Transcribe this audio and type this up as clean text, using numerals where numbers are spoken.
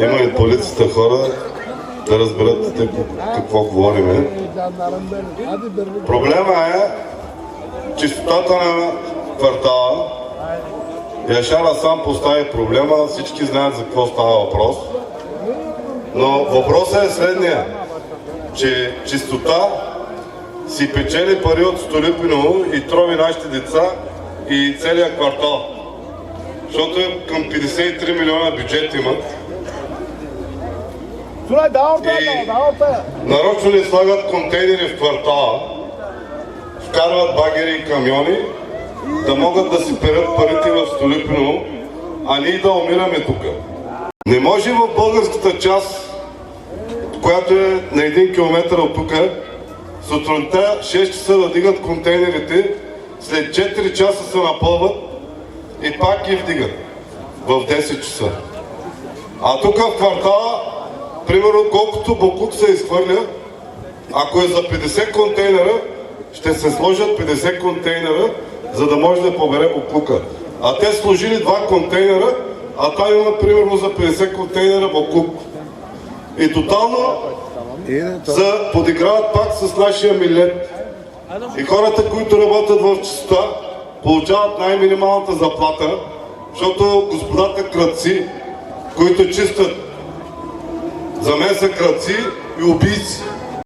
Има и полицията хора да разберат какво говориме. Проблема е чистотата на квартала. Яшара сам постави проблема, всички знаят за какво става въпрос. Но въпросът е следния, че чистота си печели пари от Столипиново и трови нашите деца и целият квартал. Защото към 53 милиона бюджет имат. И нарочно ни слагат контейнери в квартала, вкарват багери и камиони, да могат да си перат парите в Столипиново, а ние да умираме тук. Не може в българската част, която е на 1 километър от тук, сутринта 6 часа да дигат контейнерите, след 4 часа се напълват и пак ги вдигат в 10 часа. А тук в квартала, примерно колкото боклук се изхвърля, ако е за 50 контейнера, ще се сложат 50 контейнера, за да може да побере боклука. А те сложили 2 контейнера, а там има примерно за 50 контейнера боклук. И тотално се подиграват пак с нашия милет. И хората, които работят в чистота, получават най-минималната заплата, защото господата крадци, които чистят, за мен са крадци и убийци.